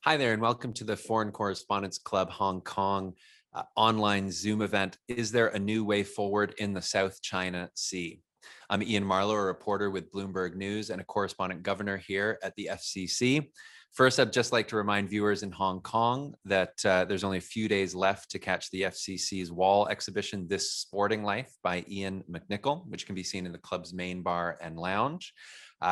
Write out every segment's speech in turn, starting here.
Hi there, and welcome to the Foreign Correspondents Club Hong Kong online Zoom event. Is there a new way forward in the South China Sea? I'm Ian Marlowe, a reporter with Bloomberg News and a correspondent governor here at the FCC. First, I'd just like to remind viewers in Hong Kong that there's only a few days left to catch the FCC's wall exhibition, This Sporting Life by Ian McNichol, which can be seen in the club's main bar and lounge.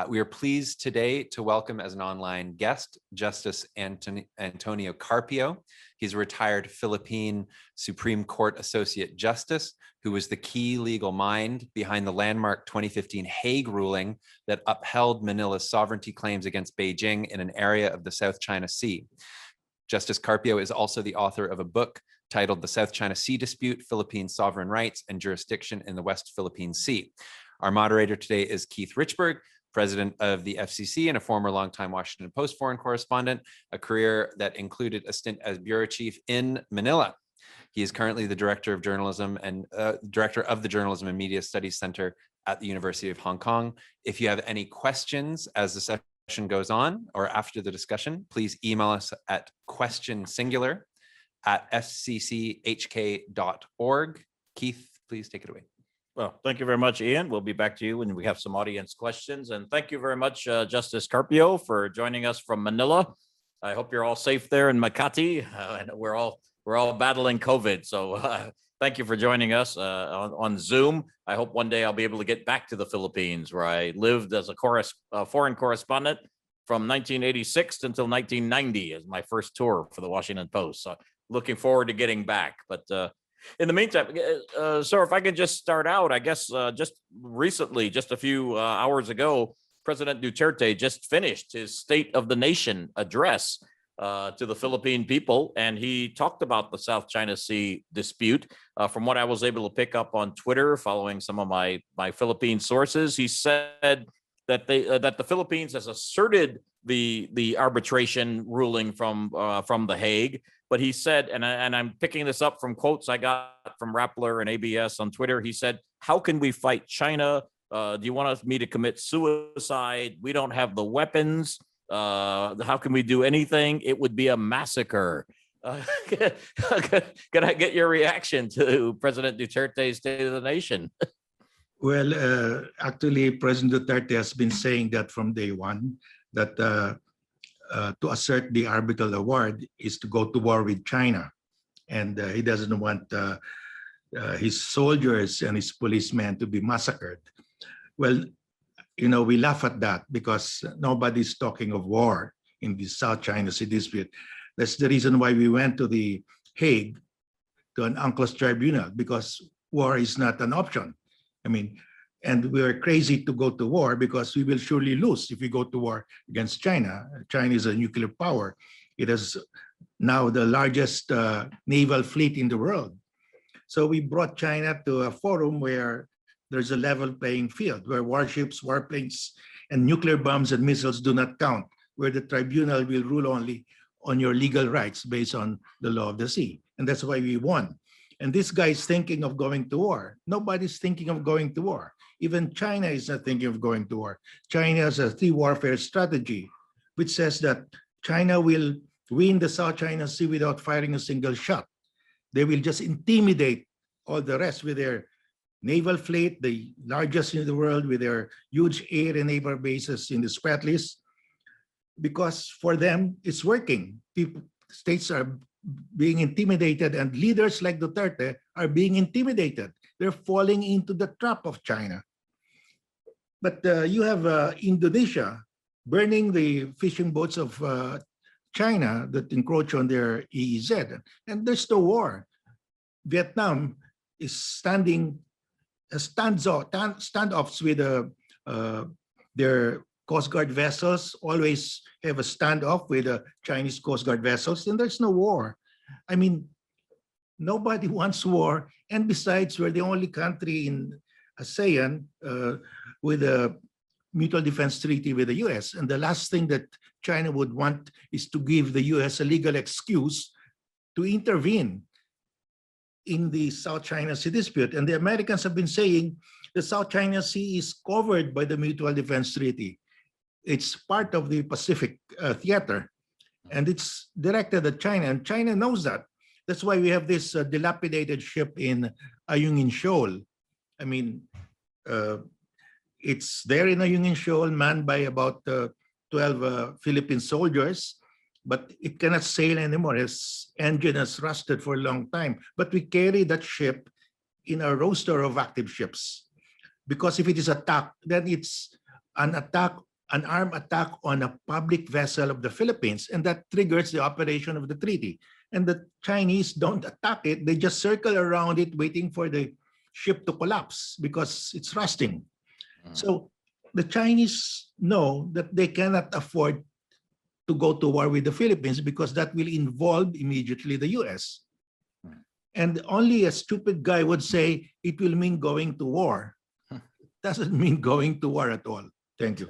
We are pleased today to welcome as an online guest, Justice Antonio Carpio. He's a retired Philippine Supreme Court Associate Justice who was the key legal mind behind the landmark 2015 Hague ruling that upheld Manila's sovereignty claims against Beijing in an area of the South China Sea. Justice Carpio is also the author of a book titled The South China Sea Dispute, Philippine Sovereign Rights and Jurisdiction in the West Philippine Sea. Our moderator today is Keith Richburg, president of the FCC and a former longtime Washington Post foreign correspondent, a career that included a stint as bureau chief in Manila. He is currently the director of journalism and director of the Journalism and Media Studies Center at the University of Hong Kong. If you have any questions as the session goes on or after the discussion, please email us at questionsingular@fcchk.org. Keith, please take it away. Well, thank you very much, Ian. We'll be back to you when we have some audience questions. And thank you very much, Justice Carpio, for joining us from Manila. I hope you're all safe there in Makati. And we're all battling COVID. So thank you for joining us on Zoom. I hope one day I'll be able to get back to the Philippines, where I lived as a foreign correspondent from 1986 until 1990 as my first tour for the Washington Post. So looking forward to getting back. But in the meantime, sir, if I could just start out, I guess just recently, just a few hours ago, President Duterte just finished his State of the Nation address to the Philippine people, and he talked about the South China Sea dispute. From what I was able to pick up on Twitter, following some of my Philippine sources, he said that the Philippines has asserted the arbitration ruling from the Hague. But he said, and I'm picking this up from quotes I got from Rappler and ABS on Twitter. He said, "How can we fight China? Do you want me to commit suicide? We don't have the weapons. How can we do anything? It would be a massacre." Can I get your reaction to President Duterte's State of the Nation? Well, actually, President Duterte has been saying that from day one, that to assert the arbitral award is to go to war with China. And he doesn't want his soldiers and his policemen to be massacred. Well, you know, we laugh at that because nobody's talking of war in the South China Sea dispute. That's the reason why we went to the Hague, to an UNCLOS tribunal, because war is not an option. I mean, and we are crazy to go to war because we will surely lose if we go to war against China. China is a nuclear power. It is now the largest naval fleet in the world. So we brought China to a forum where there's a level playing field, where warships, warplanes, and nuclear bombs and missiles do not count, where the tribunal will rule only on your legal rights based on the law of the sea. And that's why we won. And this guy is thinking of going to war. Nobody's thinking of going to war. Even China is not thinking of going to war. China has a three warfare strategy, which says that China will win the South China Sea without firing a single shot. They will just intimidate all the rest with their naval fleet, the largest in the world, with their huge air and naval bases in the Spratlys, because for them, it's working. States are being intimidated, and leaders like Duterte are being intimidated. They're falling into the trap of China. But you have Indonesia burning the fishing boats of China that encroach on their EEZ, and there's no war. Vietnam is standoffs with their Coast Guard vessels, always have a standoff with the Chinese Coast Guard vessels, and there's no war. I mean, nobody wants war, and besides, we're the only country in ASEAN with a mutual defense treaty with the US. And the last thing that China would want is to give the US a legal excuse to intervene in the South China Sea dispute. And the Americans have been saying the South China Sea is covered by the mutual defense treaty. It's part of the Pacific theater. and it's directed at China, and China knows that. That's why we have this dilapidated ship in Ayungin Shoal. I mean, it's there in Ayungin Shoal, manned by about 12 Philippine soldiers, but it cannot sail anymore. Its engine has rusted for a long time. But we carry that ship in a roster of active ships, because if it is attacked, then it's an attack, an armed attack on a public vessel of the Philippines, and that triggers the operation of the treaty. And the Chinese don't attack it, they just circle around it waiting for the ship to collapse because it's rusting. So the Chinese know that they cannot afford to go to war with the Philippines because that will involve immediately the US. And only a stupid guy would say it will mean going to war. It doesn't mean going to war at all. Thank you.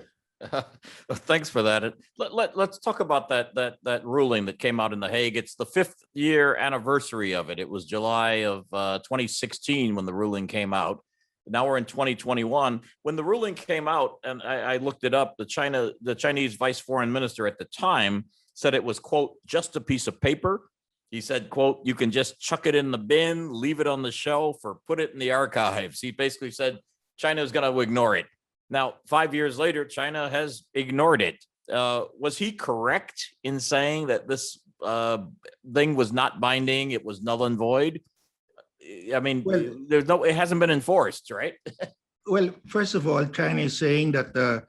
Thanks for that. Let's talk about that ruling that came out in The Hague. It's the 5th year anniversary of it. It was July of 2016 when the ruling came out. Now we're in 2021. When the ruling came out, and I looked it up, the Chinese vice foreign minister at the time said it was, quote, just a piece of paper. He said, quote, you can just chuck it in the bin, leave it on the shelf, or put it in the archives. He basically said China is going to ignore it. Now, 5 years later, China has ignored it. Was he correct in saying that this thing was not binding? It was null and void? I mean, well, it hasn't been enforced, right? Well, first of all, China is saying that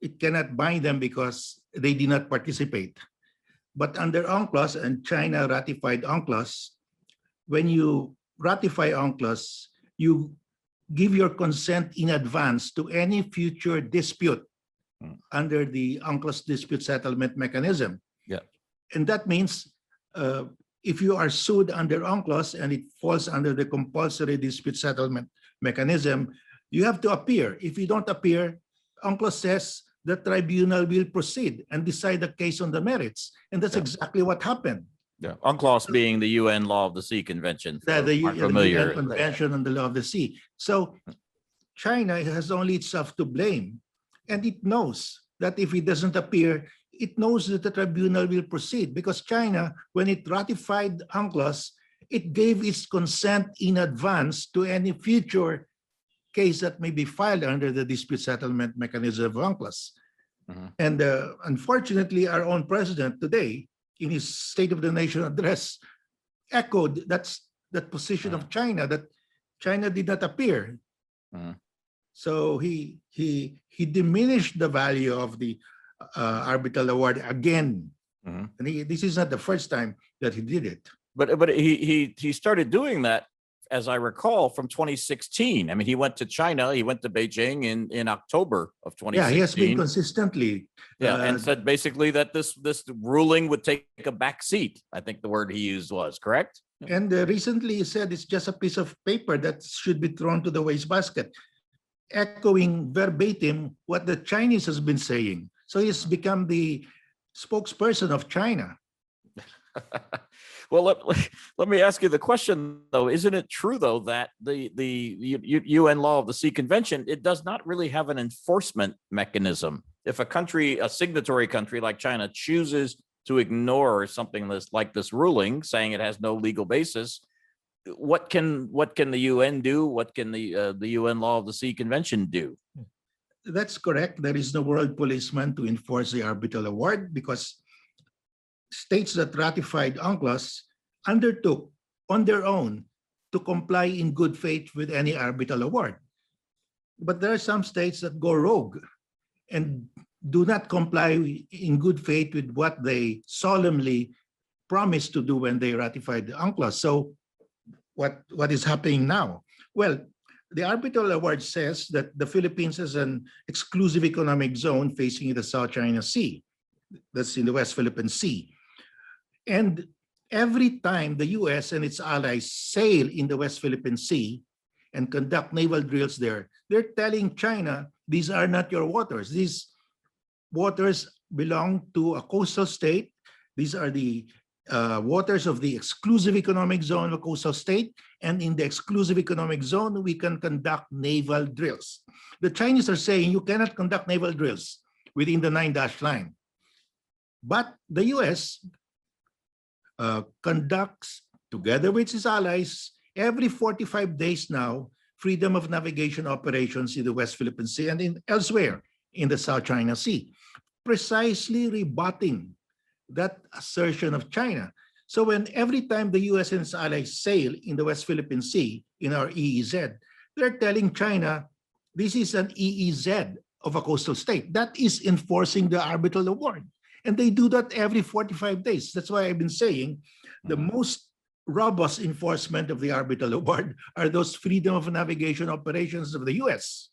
it cannot bind them because they did not participate. But under UNCLOS, and China ratified UNCLOS, when you ratify UNCLOS, you give your consent in advance to any future dispute under the UNCLOS dispute settlement mechanism. Yeah. And that means if you are sued under UNCLOS and it falls under the compulsory dispute settlement mechanism, you have to appear. If you don't appear, UNCLOS says the tribunal will proceed and decide the case on the merits. And that's exactly what happened. Yeah, UNCLOS being the UN Law of the Sea Convention. The UN Convention on the Law of the Sea. So China has only itself to blame. And it knows that if it doesn't appear, it knows that the tribunal will proceed, because China, when it ratified UNCLOS, it gave its consent in advance to any future case that may be filed under the dispute settlement mechanism of UNCLOS. And unfortunately, our own president today, in his State of the Nation address, echoed that position of China, that China did not appear. So he diminished the value of the arbitral award again. And this is not the first time that he did it. But he started doing that, as I recall, from 2016. I mean, he went to China, he went to Beijing in October of 2016. Yeah, he has been consistently. And said basically that this ruling would take a back seat. I think the word he used was, correct? And recently he said it's just a piece of paper that should be thrown to the wastebasket, echoing verbatim what the Chinese has been saying. So he's become the spokesperson of China. Well, let me ask you the question, though. Isn't it true, though, that the UN Law of the Sea Convention, it does not really have an enforcement mechanism? If a country, a signatory country like China, chooses to ignore something like this ruling, saying it has no legal basis, what can the UN do? What can the UN Law of the Sea Convention do? That's correct. There is no world policeman to enforce the arbitral award, because states that ratified UNCLOS undertook on their own to comply in good faith with any arbitral award. But there are some states that go rogue and do not comply in good faith with what they solemnly promised to do when they ratified the UNCLOS. So what is happening now? Well, the arbitral award says that the Philippines is an exclusive economic zone facing the South China Sea. That's in the West Philippine Sea. And every time the US and its allies sail in the West Philippine Sea and conduct naval drills there, they're telling China, these are not your waters. These waters belong to a coastal state. These are the waters of the exclusive economic zone of a coastal state. And in the exclusive economic zone, we can conduct naval drills. The Chinese are saying you cannot conduct naval drills within the 9-dash line. But the US conducts, together with its allies, every 45 days now, freedom of navigation operations in the West Philippine Sea and elsewhere in the South China Sea, precisely rebutting that assertion of China. So when every time the US and its allies sail in the West Philippine Sea in our EEZ, they're telling China, this is an EEZ of a coastal state. That is enforcing the arbitral award. And they do that every 45 days. That's why I've been saying the most robust enforcement of the arbitral award are those freedom of navigation operations of the US.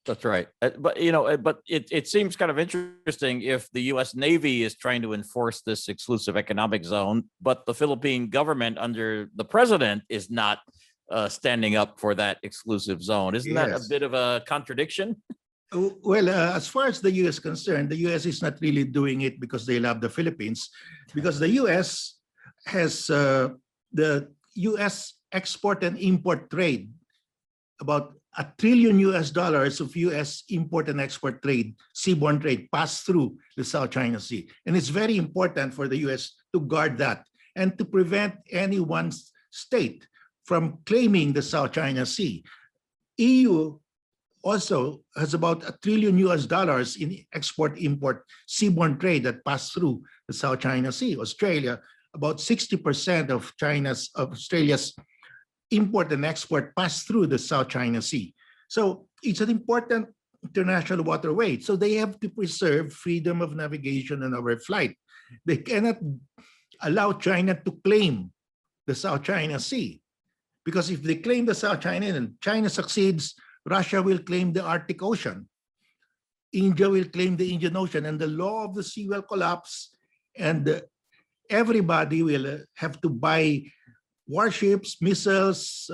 That's right. But it seems kind of interesting if the U.S. Navy is trying to enforce this exclusive economic zone, but the Philippine government under the president is not standing up for that exclusive zone. Isn't that a bit of a contradiction? Well, as far as the U.S. is concerned, the U.S. is not really doing it because they love the Philippines, because the U.S. has the U.S. export and import trade, about $1 trillion of U.S. import and export trade, seaborne trade, pass through the South China Sea. And it's very important for the U.S. to guard that and to prevent any one state from claiming the South China Sea. EU also has about $1 trillion in export-import seaborne trade that pass through the South China Sea. Australia, about 60% of Australia's import and export pass through the South China Sea. So it's an important international waterway. So they have to preserve freedom of navigation and overflight. They cannot allow China to claim the South China Sea, because if they claim the South China and China succeeds, Russia will claim the Arctic Ocean. India will claim the Indian Ocean, and the law of the sea will collapse, and everybody will have to buy warships, missiles,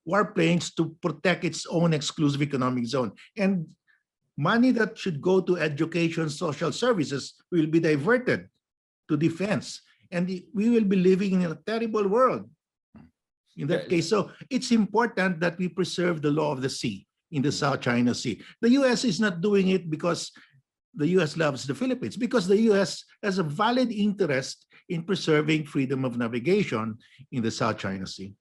warplanes to protect its own exclusive economic zone. And money that should go to education, social services will be diverted to defense. And we will be living in a terrible world in that case. So it's important that we preserve the law of the sea in the South China Sea. The US is not doing it because the US loves the Philippines, because the US has a valid interest in preserving freedom of navigation in the South China Sea.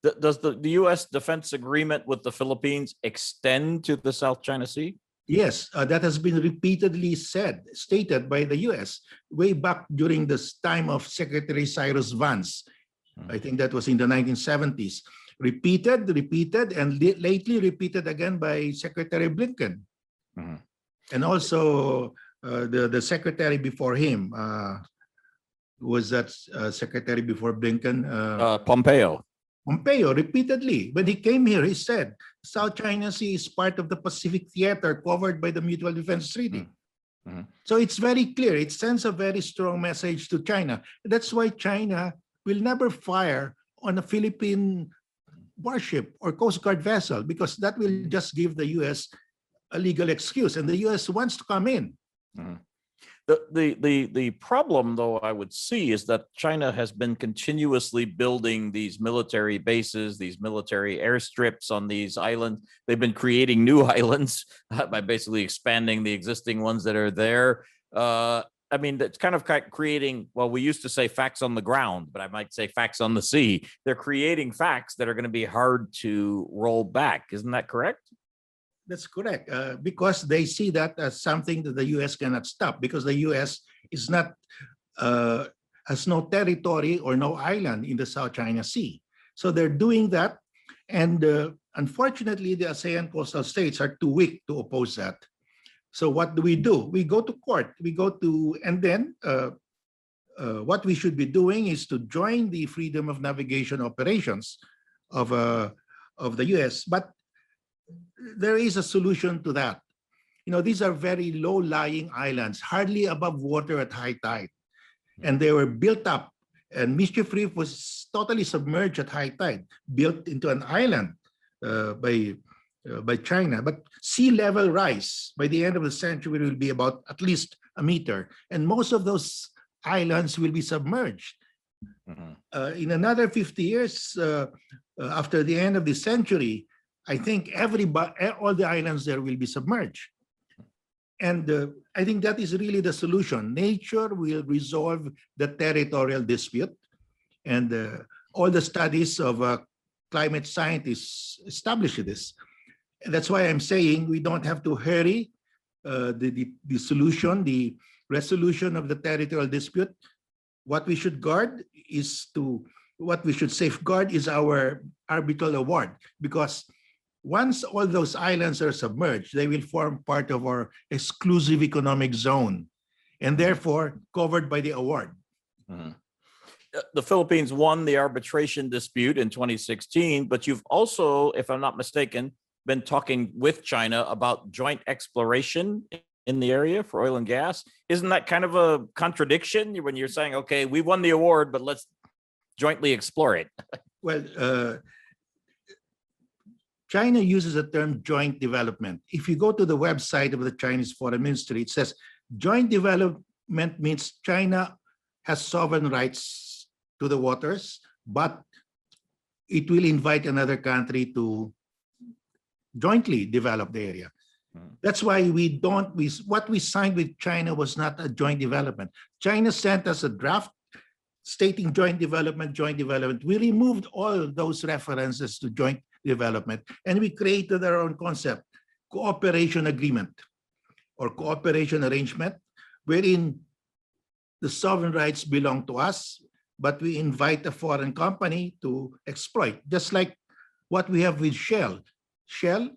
Does the U.S. defense agreement with the Philippines extend to the South China Sea? Yes, that has been repeatedly stated by the US way back during this time of Secretary Cyrus Vance. I think that was in the 1970s. Repeated, and lately repeated again by Secretary Blinken. And also the secretary before him, was that secretary before Blinken? Pompeo. Pompeo, repeatedly. When he came here, he said, South China Sea is part of the Pacific theater covered by the Mutual Defense Treaty. So it's very clear. It sends a very strong message to China. That's why China will never fire on a Philippine warship or Coast Guard vessel, because that will just give the US a legal excuse, and the US wants to come in. The problem, though, I would see is that China has been continuously building these military bases, these military airstrips on these islands. They've been creating new islands by basically expanding the existing ones that are there. I mean, that's kind of creating, well, we used to say facts on the ground, but I might say facts on the sea. They're creating facts that are going to be hard to roll back. Isn't that correct? That's correct, because they see that as something that the U.S. cannot stop, because the U.S. is not has no territory or no island in the South China Sea. So they're doing that, and unfortunately, the ASEAN coastal states are too weak to oppose that. So what do? We go to court. And then what we should be doing is to join the freedom of navigation operations of the U.S. But there is a solution to that. You know, these are very low-lying islands, hardly above water at high tide. And they were built up, and Mischief Reef was totally submerged at high tide, built into an island by China. But sea level rise by the end of the century will be about at least a meter. And most of those islands will be submerged. In another 50 years, after the end of the century, I think all the islands there will be submerged. And I think that is really the solution. Nature will resolve the territorial dispute. And all the studies of climate scientists establish this. And that's why I'm saying we don't have to hurry the solution, the resolution of the territorial dispute. What we should safeguard is our arbitral award, because once all those islands are submerged, they will form part of our exclusive economic zone and therefore covered by the award. Mhm. The Philippines won the arbitration dispute in 2016, but you've also, if I'm not mistaken, been talking with China about joint exploration in the area for oil and gas. Isn't that kind of a contradiction when you're saying, okay, we won the award, but let's jointly explore it? Well, China uses the term joint development. If you go to the website of the Chinese Foreign Ministry, it says joint development means China has sovereign rights to the waters, but it will invite another country to jointly develop the area. That's why what we signed with China was not a joint development. China sent us a draft stating joint development. We removed all those references to joint development, and we created our own concept, cooperation agreement or cooperation arrangement, wherein the sovereign rights belong to us, but we invite a foreign company to exploit, just like what we have with Shell. Shell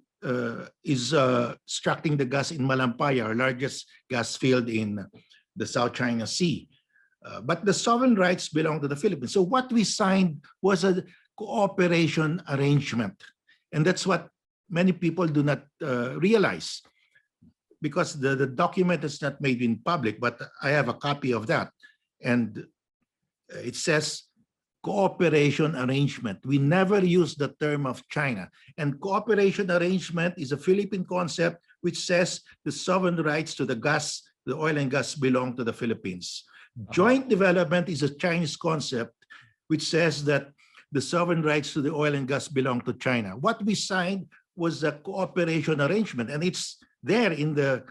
is extracting the gas in Malampaya, our largest gas field in the South China Sea. But the sovereign rights belong to the Philippines. So what we signed was a cooperation arrangement. And that's what many people do not realize, because the document is not made in public, but I have a copy of that. And it says cooperation arrangement. We never use the term of China. And cooperation arrangement is a Philippine concept which says the sovereign rights to the gas, the oil and gas belong to the Philippines. Joint development is a Chinese concept which says that the sovereign rights to the oil and gas belong to China. What we signed was a cooperation arrangement, and it's there in the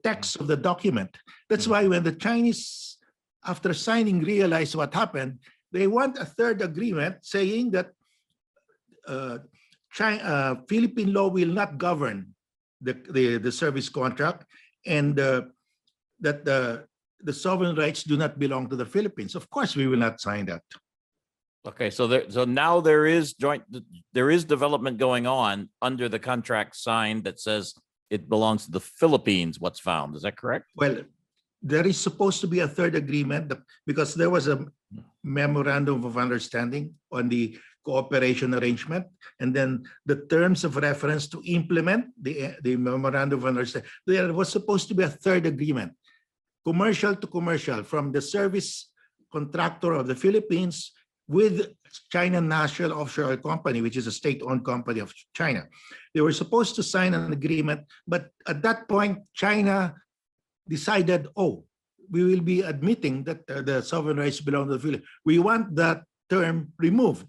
text of the document. That's why when the Chinese, after signing, realized what happened, they want a third agreement saying that Philippine law will not govern the service contract, and that the sovereign rights do not belong to the Philippines. Of course, we will not sign that. Okay, so now there is development going on under the contract signed that says it belongs to the Philippines, what's found. Is that correct? Well, there is supposed to be a third agreement because there was a memorandum of understanding on the cooperation arrangement, and then the terms of reference to implement the memorandum of understanding. There was supposed to be a third agreement, commercial to commercial, from the service contractor of the Philippines with China National Offshore Oil Company, which is a state-owned company of China. They were supposed to sign an agreement, but at that point, China decided, oh, we will be admitting that the sovereign rights belong to the Philippines. We want that term removed.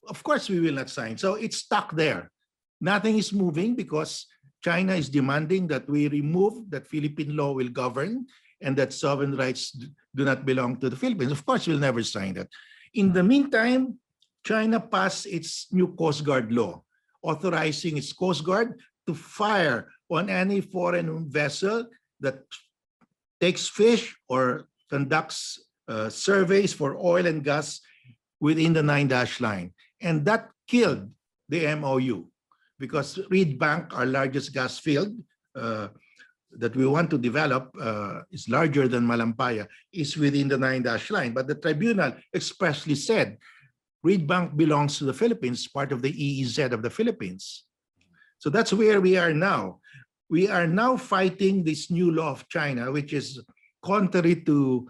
Of course, we will not sign. So it's stuck there. Nothing is moving because China is demanding that we remove that Philippine law will govern and that sovereign rights do not belong to the Philippines. Of course, we'll never sign that. In the meantime, China passed its new Coast Guard law, authorizing its Coast Guard to fire on any foreign vessel that takes fish or conducts surveys for oil and gas within the 9-dash line. And that killed the MOU because Reed Bank, our largest gas field that we want to develop, is larger than Malampaya, is within the 9-dash line. But the tribunal expressly said Reed Bank belongs to the Philippines, part of the EEZ of the Philippines. So that's where we are now. We are now fighting this new law of China, which is contrary to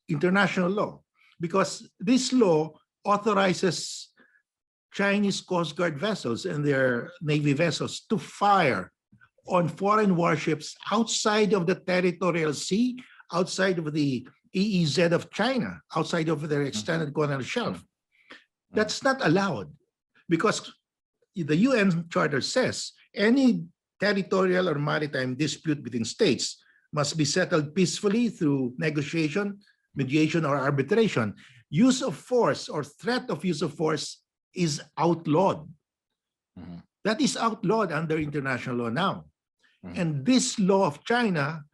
international law, because this law authorizes Chinese Coast Guard vessels and their Navy vessels to fire on foreign warships outside of the territorial sea, outside of the EEZ of China, outside of their extended continental shelf. That's not allowed because the UN Charter says any territorial or maritime dispute between states must be settled peacefully through negotiation, mediation, or arbitration. Use of force or threat of use of force is outlawed. That is outlawed under international law now. And this law of China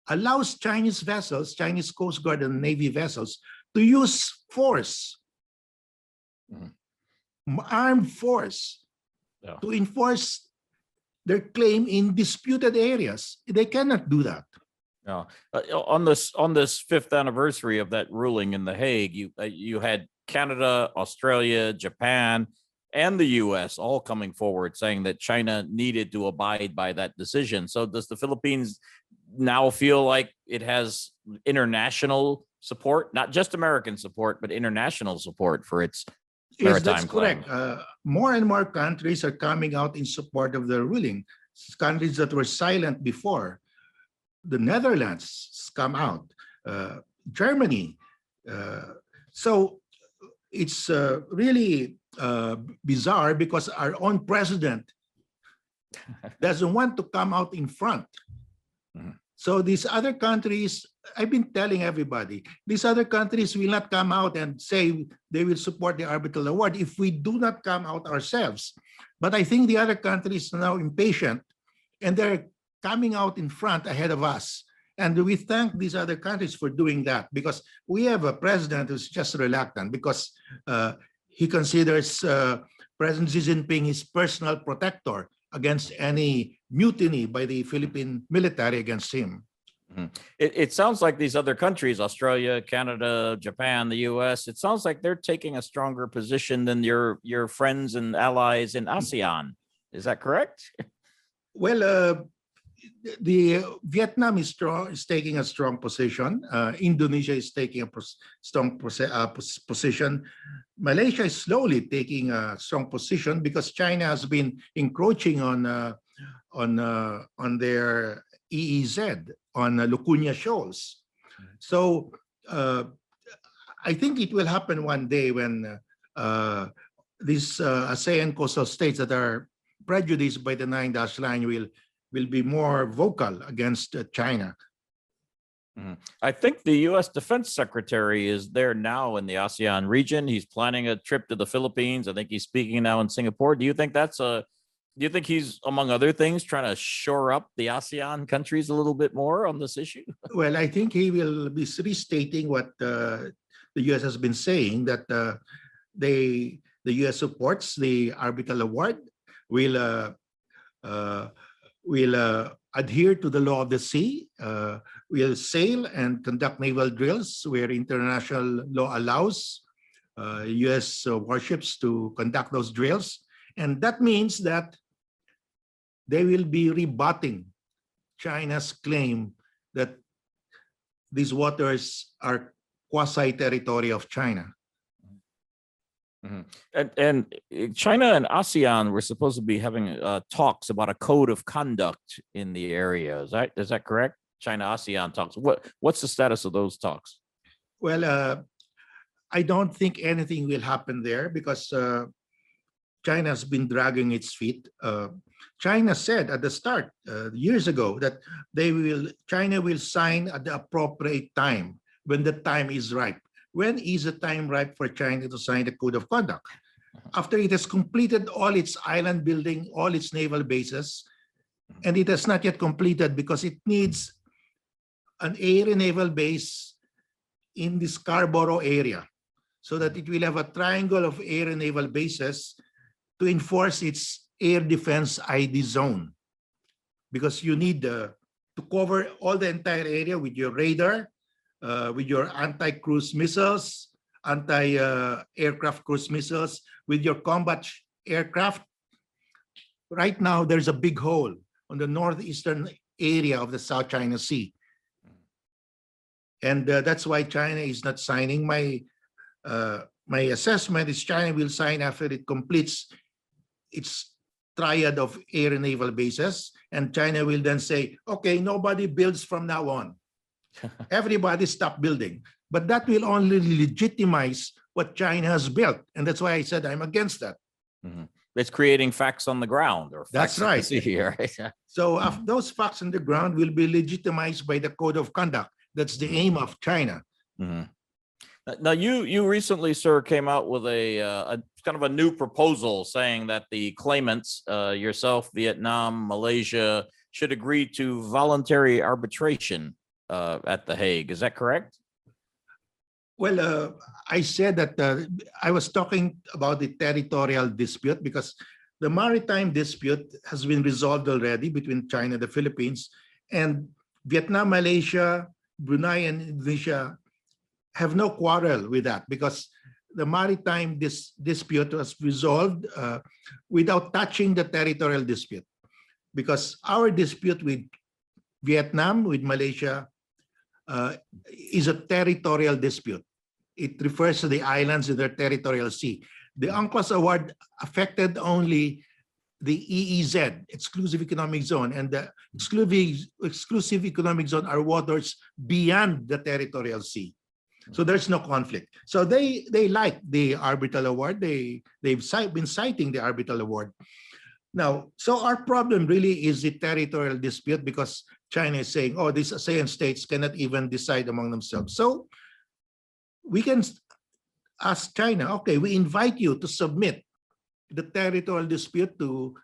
allows Chinese vessels, Chinese Coast Guard and Navy vessels, to use force, armed force, to enforce their claim in disputed areas. They cannot do that. Yeah. On this fifth anniversary of that ruling in The Hague, you had Canada, Australia, Japan, and the U.S. all coming forward saying that China needed to abide by that decision. So does the Philippines now feel like it has international support, not just American support, but international support for its Yes, that's maritime claim? correct. More and more countries are coming out in support of the ruling. Countries that were silent before. The Netherlands has come out, Germany. So it's really bizarre because our own president doesn't want to come out in front. So these other countries, I've been telling everybody, these other countries will not come out and say they will support the arbitral award if we do not come out ourselves. But I think the other countries are now impatient and they're coming out in front ahead of us. And we thank these other countries for doing that because we have a president who's just reluctant because he considers President Xi Jinping his personal protector against any mutiny by the Philippine military against him. It sounds like these other countries, Australia, Canada, Japan, the US, it sounds like they're taking a stronger position than your friends and allies in ASEAN. Is that correct? Well, the Vietnam is taking a strong position. Indonesia is taking a strong position. Malaysia is slowly taking a strong position because China has been encroaching on their EEZ, on Lukunya Shoals. So I think it will happen one day when these ASEAN coastal states that are prejudiced by the 9-dash line will be more vocal against China. I think the U.S. Defense Secretary is there now in the ASEAN region. He's planning a trip to the Philippines. I think he's speaking now in Singapore. Do you think he's, among other things, trying to shore up the ASEAN countries a little bit more on this issue? Well, I think he will be restating what the U.S. has been saying, that the U.S. supports the arbitral award, will adhere to the law of the sea, will sail and conduct naval drills where international law allows U.S. warships to conduct those drills. And that means that they will be rebutting China's claim that these waters are quasi-territory of China. And China and ASEAN were supposed to be having talks about a code of conduct in the area. Is that correct? China-ASEAN talks. What's the status of those talks? Well, I don't think anything will happen there because China has been dragging its feet. China said at the start, years ago, that China will sign at the appropriate time when the time is ripe. When is the time ripe for China to sign the code of conduct? After it has completed all its island building, all its naval bases, and it has not yet completed because it needs an air and naval base in the Scarborough area so that it will have a triangle of air and naval bases to enforce its air defense ID zone. Because you need to cover all the entire area with your radar, with your anti-cruise missiles, anti-aircraft cruise missiles, with your combat aircraft. Right now, there's a big hole on the northeastern area of the South China Sea. And that's why China is not signing. My assessment is China will sign after it completes its triad of air and naval bases. And China will then say, okay, nobody builds from now on. Everybody stop building. But that will only legitimize what China has built. And that's why I said I'm against that. It's creating facts on the ground, or That's facts at the right. sea, right? So those facts on the ground will be legitimized by the code of conduct. That's the aim of China. Mhm. Now, you recently, sir, came out with a kind of a new proposal saying that the claimants, yourself, Vietnam, Malaysia, should agree to voluntary arbitration at The Hague. Is that correct? Well, I said that I was talking about the territorial dispute because the maritime dispute has been resolved already between China and the Philippines, and Vietnam, Malaysia, Brunei, and Indonesia have no quarrel with that because the maritime dispute was resolved without touching the territorial dispute, because our dispute with Vietnam, with Malaysia, is a territorial dispute. It refers to the islands in their territorial sea. The UNCLOS award affected only the EEZ, Exclusive Economic Zone, and the Exclusive Economic Zone are waters beyond the territorial sea. So there's no conflict. So they like the arbitral award. They've been citing the arbitral award. Now, so our problem really is the territorial dispute, because China is saying, oh, these ASEAN states cannot even decide among themselves. So we can ask China, okay, we invite you to submit the territorial dispute to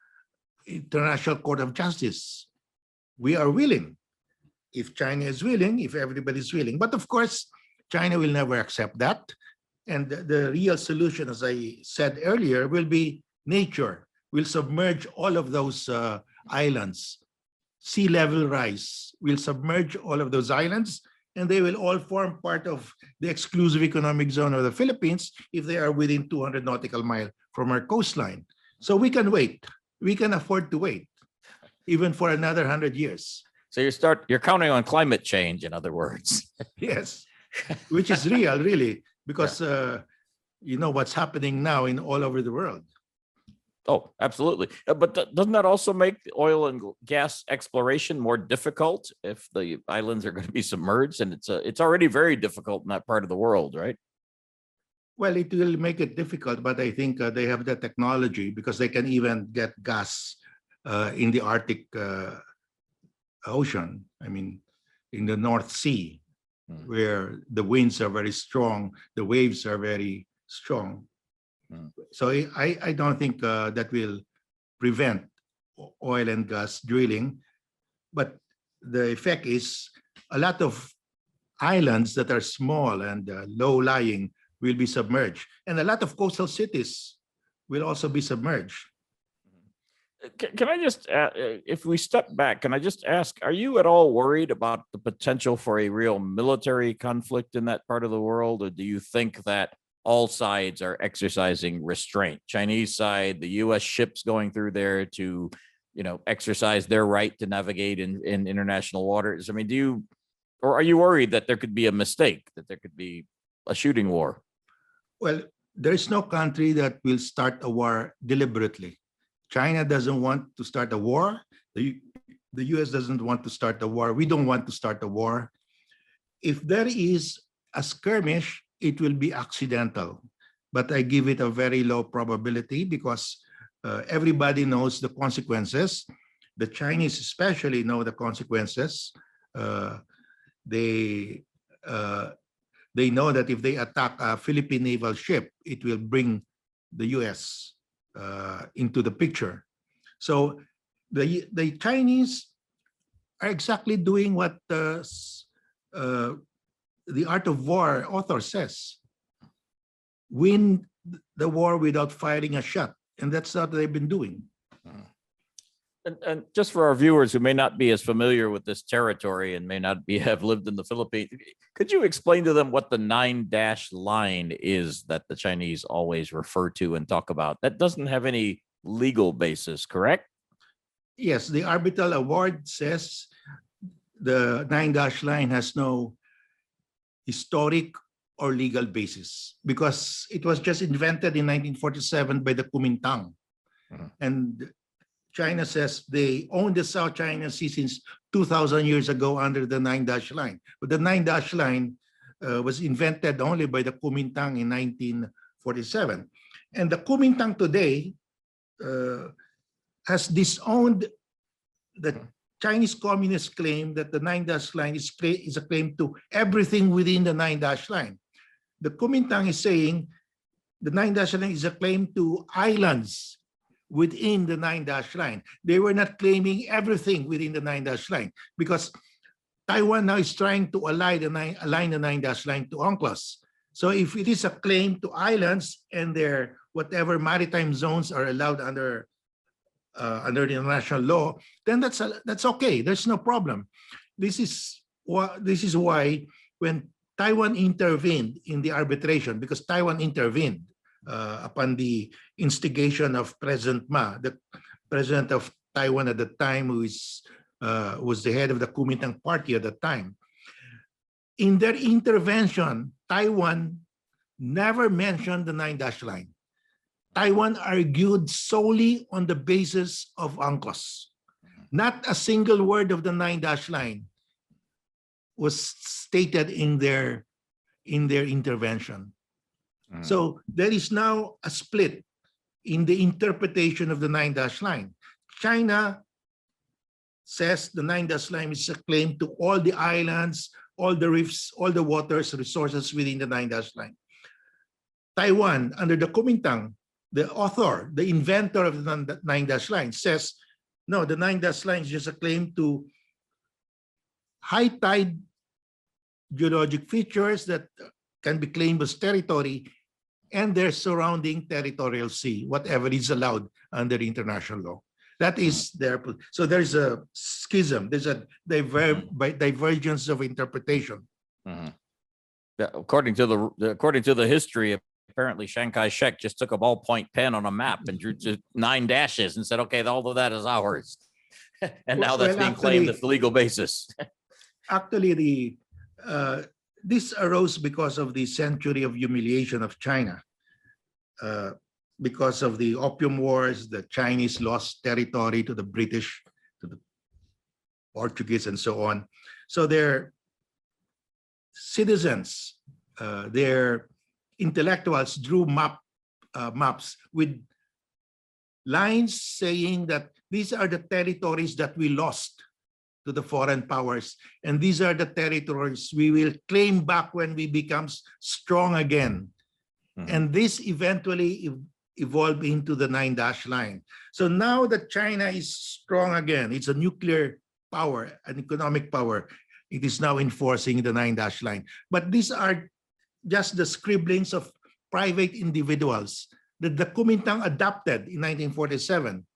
International Court of Justice. We are willing, if China is willing, if everybody is willing. But of course, China will never accept that. And the real solution, as I said earlier, will be nature. Will submerge all of those islands. Sea level rise will submerge all of those islands, and they will all form part of the exclusive economic zone of the Philippines if they are within 200 nautical miles from our coastline. So we can wait. We can afford to wait, even for another 100 years. So you're counting on climate change, in other words. Yes, which is real, really, because you know what's happening now in all over the world. Oh, absolutely. But doesn't that also make oil and gas exploration more difficult if the islands are going to be submerged? And it's already very difficult in that part of the world, right? Well, it will make it difficult, but I think they have the technology, because they can even get gas in the Arctic Ocean. I mean, in the North Sea, where the winds are very strong, the waves are very strong. So I don't think that will prevent oil and gas drilling, but the effect is a lot of islands that are small and low-lying will be submerged, and a lot of coastal cities will also be submerged. Can I just, if we step back, can I just ask, are you at all worried about the potential for a real military conflict in that part of the world, or do you think that all sides are exercising restraint? Chinese side, the U.S. ships going through there to, exercise their right to navigate in international waters. I mean, or are you worried that there could be a mistake, that there could be a shooting war? Well, there is no country that will start a war deliberately. China doesn't want to start a war. The U.S. doesn't want to start a war. We don't want to start a war. If there is a skirmish, it will be accidental, but I give it a very low probability, because everybody knows the consequences. The Chinese especially know the consequences. They know that if they attack a Philippine naval ship, it will bring the U.S. Into the picture. So the Chinese are exactly doing what the Art of War author says: win the war without firing a shot. And that's what they've been doing. And just for our viewers who may not be as familiar with this territory and may not have lived in the Philippines, could you explain to them what the 9-dash line is that the Chinese always refer to and talk about? That doesn't have any legal basis, correct? Yes, the arbitral award says the 9-dash line has no historic or legal basis, because it was just invented in 1947 by the Kuomintang. And China says they own the South China Sea since 2,000 years ago under the 9-dash line. But the 9-dash line was invented only by the Kuomintang in 1947. And the Kuomintang today has disowned the Chinese Communist claim that the 9-dash line is a claim to everything within the 9-dash line. The Kuomintang is saying the 9-dash line is a claim to islands within the 9-dash line. They were not claiming everything within the 9-dash line because Taiwan now is trying to align the 9-dash line to UNCLOS. So if it is a claim to islands and their whatever maritime zones are allowed under the international law, then that's okay. There's no problem. This is why when Taiwan intervened in the arbitration, because Taiwan intervened upon the instigation of President Ma, the president of Taiwan at the time, who was the head of the Kuomintang party at the time. In their intervention, Taiwan never mentioned the 9-dash line. Taiwan argued solely on the basis of UNCLOS. Not a single word of the 9-dash line was stated in their intervention. So there is now a split in the interpretation of the 9-dash line. China says the 9-dash line is a claim to all the islands, all the reefs, all the waters, resources within the 9-dash line. Taiwan, under the Kuomintang, the author, the inventor of the 9-dash line, says, no, the 9-dash line is just a claim to high tide geologic features that can be claimed as territory and their surrounding territorial sea, whatever is allowed under international law. That is their, so there's a schism, there's a divergence of interpretation. Yeah, according to the history, apparently Chiang Kai-shek just took a ballpoint pen on a map and drew just 9 dashes and said, okay, all of that is ours. And now that's being claimed as the legal basis. Actually, this arose because of the century of humiliation of China. Because of the Opium Wars, the Chinese lost territory to the British, to the Portuguese, and so on. So their citizens, their intellectuals drew maps with lines saying that these are the territories that we lost to the foreign powers, and these are the territories we will claim back when we become strong again. And this eventually evolved into the 9-dash line. So now that China is strong again, it's a nuclear power, an economic power, it is now enforcing the 9-dash line. But these are just the scribblings of private individuals that the Kuomintang adopted in 1947.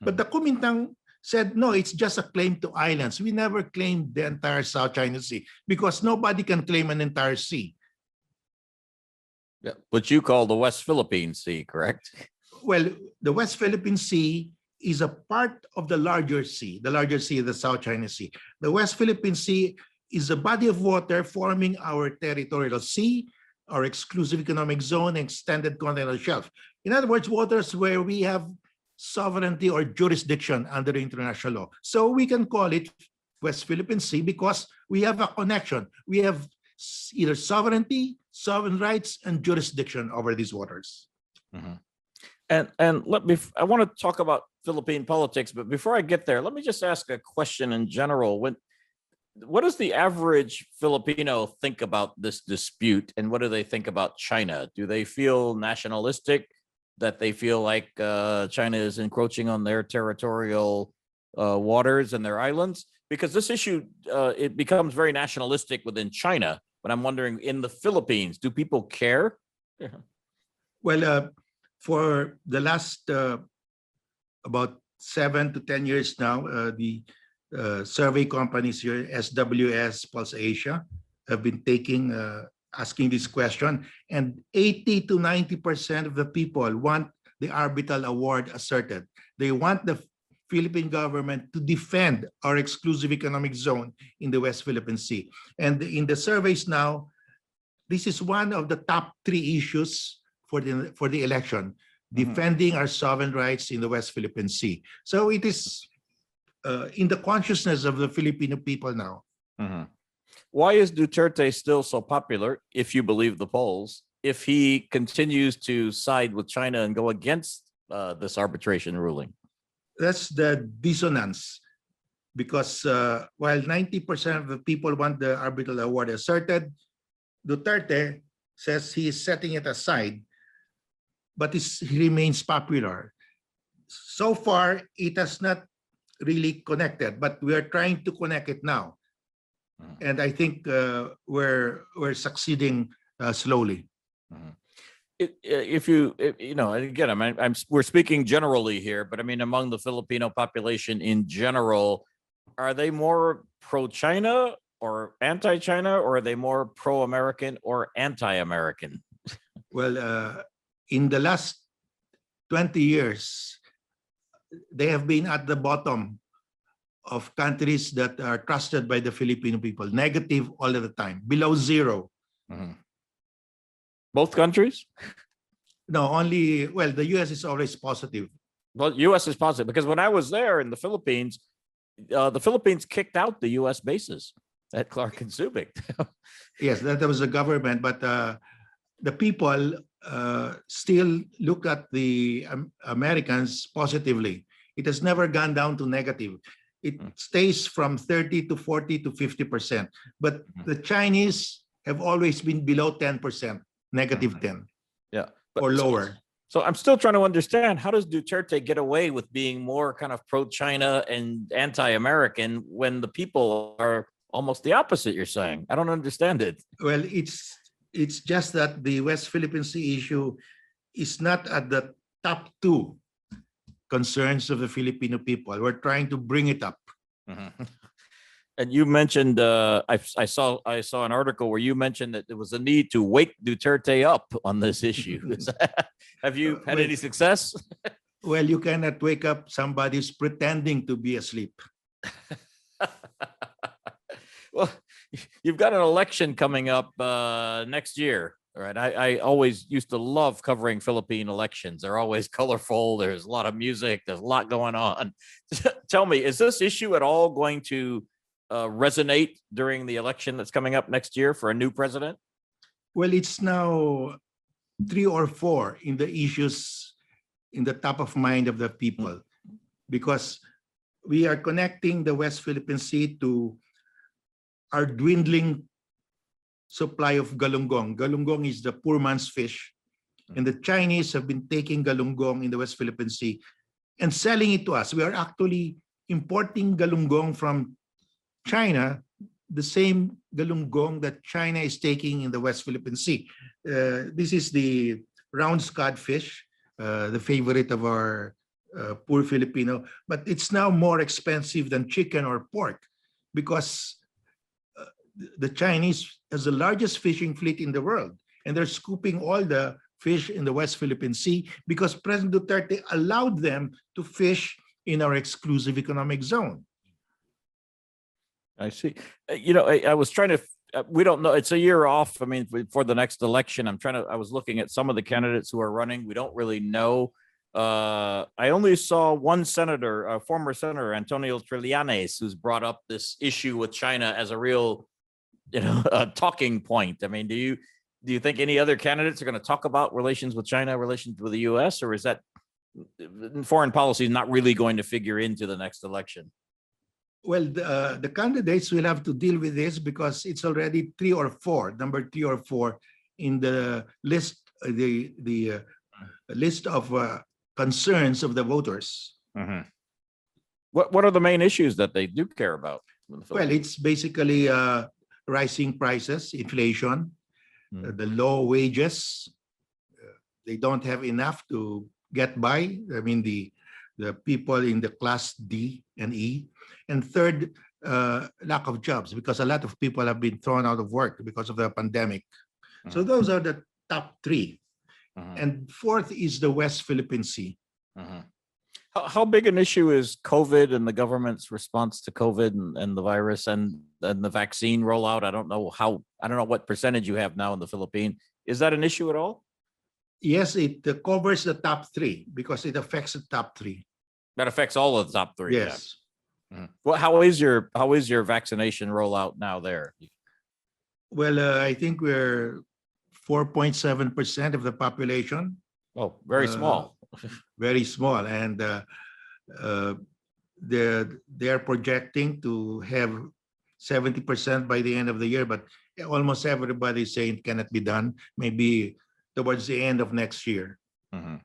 But the Kuomintang said, no, it's just a claim to islands. We never claimed the entire South China Sea because nobody can claim an entire sea. Yeah, what you call the West Philippine Sea, correct? Well, the West Philippine Sea is a part of the larger sea of the South China Sea. The West Philippine Sea is a body of water forming our territorial sea, our exclusive economic zone, extended continental shelf. In other words, waters where we have sovereignty or jurisdiction under international law. So we can call it West Philippine Sea because we have a connection. We have either sovereignty, sovereign rights, and jurisdiction over these waters. And I want to talk about Philippine politics, but before I get there, let me just ask a question in general. What does the average Filipino think about this dispute, and what do they think about China? Do they feel nationalistic, that they feel like China is encroaching on their territorial waters and their islands? Because this issue, it becomes very nationalistic within China. But I'm wondering, in the Philippines, do people care? Well, for the last about 7 to 10 years now, the survey companies here, SWS, Pulse Asia, have been asking this question, and 80 to 90% of the people want the arbitral award asserted. They want the Philippine government to defend our exclusive economic zone in the West Philippine Sea. And in the surveys now, this is one of the top 3 issues for the election, defending our sovereign rights in the West Philippine Sea. So it is in the consciousness of the Filipino people now. Why is Duterte still so popular, if you believe the polls, if he continues to side with China and go against this arbitration ruling? That's the dissonance, because while 90% of the people want the arbitral award asserted, Duterte says he is setting it aside, but he remains popular. So far, it has not really connected, but we are trying to connect it now. And I think we're succeeding slowly. If you know, again, I mean, we're speaking generally here, but I mean, among the Filipino population in general, are they more pro-China or anti-China, or are they more pro-American or anti-American? Well, in the last 20 years, they have been at the bottom of countries that are trusted by the Filipino people, negative all of the time, below zero. Both countries? No, only, well, the US is always positive. Well, US is positive, because when I was there in the Philippines kicked out the US bases at Clark and Subic. Yes, that was the government, but the people still look at the Americans positively. It has never gone down to negative. It stays from 30 to 40 to 50%. But the Chinese have always been below 10%, negative 10. Yeah. Or lower. So I'm still trying to understand, how does Duterte get away with being more kind of pro-China and anti-American when the people are almost the opposite, you're saying? I don't understand it. Well, it's just that the West Philippine Sea issue is not at the top two concerns of the Filipino people. We're trying to bring it up. And you mentioned, I saw an article where you mentioned that there was a need to wake Duterte up on this issue. Have you had any success? Well, you cannot wake up somebody who's pretending to be asleep. Well, you've got an election coming up next year, right? I always used to love covering Philippine elections. They're always colorful. There's a lot of music. There's a lot going on. Tell me, is this issue at all going to resonate during the election that's coming up next year for a new president? Well, it's now 3 or 4 in the issues in the top of mind of the people, because we are connecting the West Philippine Sea to our dwindling supply of galunggong. Galunggong is the poor man's fish. And the Chinese have been taking galunggong in the West Philippine Sea and selling it to us. We are actually importing galunggong from China, the same galunggong that China is taking in the West Philippine Sea. This is the round scad fish, the favorite of our poor Filipino, but it's now more expensive than chicken or pork, because the Chinese has the largest fishing fleet in the world, and they're scooping all the fish in the West Philippine Sea because President Duterte allowed them to fish in our exclusive economic zone. I see. You know, I was trying to, we don't know, it's a year off. I mean, for the next election, I was looking at some of the candidates who are running. We don't really know. I only saw one senator, a former senator, Antonio Trillanes, who's brought up this issue with China as a real, talking point. I mean, do you think any other candidates are going to talk about relations with China, relations with the US, or is that foreign policy is not really going to figure into the next election? Well, the candidates will have to deal with this because it's already 3 or 4, number 3 or 4 in the list, the list of concerns of the voters. Mm-hmm. What are the main issues that they do care about? Well, it's basically rising prices, inflation, the low wages. They don't have enough to get by. I mean, the people in the class D and E. And third, lack of jobs, because a lot of people have been thrown out of work because of the pandemic. So those are the top 3. And fourth is the West Philippine Sea. How big an issue is COVID and the government's response to COVID and the virus and the vaccine rollout? I don't know what percentage you have now in the Philippines. Is that an issue at all? Yes, it covers the top 3 because it affects the top 3. That affects all of the top 3. Yes. Yeah. Well, how is your vaccination rollout now there? Well, I think we're 4.7% of the population. Oh, very small. very small, and they're projecting to have 70% by the end of the year, but almost everybody is saying it cannot be done. Maybe towards the end of next year. Mhm.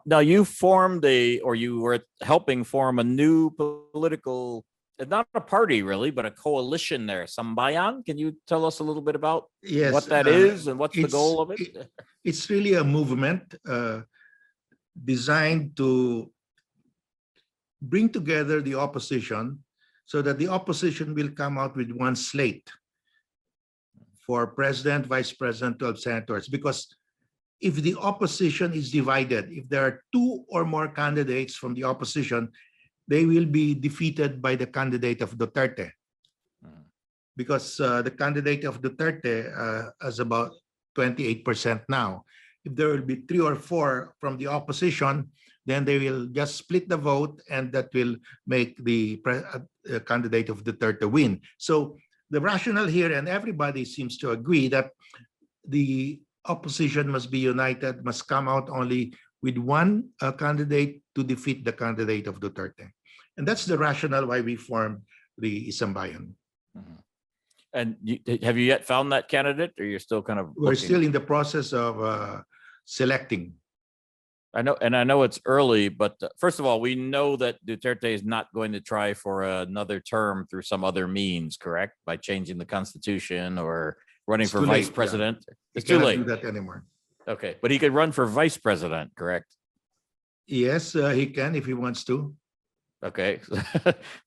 Now you formed or you were helping form a new political, not a party really, but a coalition there. Sambayan, can you tell us a little bit about Yes, what that is and what's the goal of it? It's really a movement designed to bring together the opposition so that the opposition will come out with one slate for president, vice president, 12 senators. Because if the opposition is divided, if there are two or more candidates from the opposition, they will be defeated by the candidate of Duterte. Because the candidate of Duterte has about 28% now. If there will be 3 or 4 from the opposition, then they will just split the vote, and that will make the candidate of Duterte win. So the rationale here, and everybody seems to agree, that the opposition must be united, must come out only with one candidate to defeat the candidate of Duterte. And that's the rationale why we formed the Isambayan. Mhm. And have you yet found that candidate, or you're still kind of We're looking? still in the process of selecting. I know it's early, but first of all, we know that Duterte is not going to try for another term through some other means, correct? By changing the constitution or running It's for too vice late, yeah. president. He It's too cannot late. do that anymore. Okay, but he could run for vice president, correct? Yes, he can if he wants to. Okay.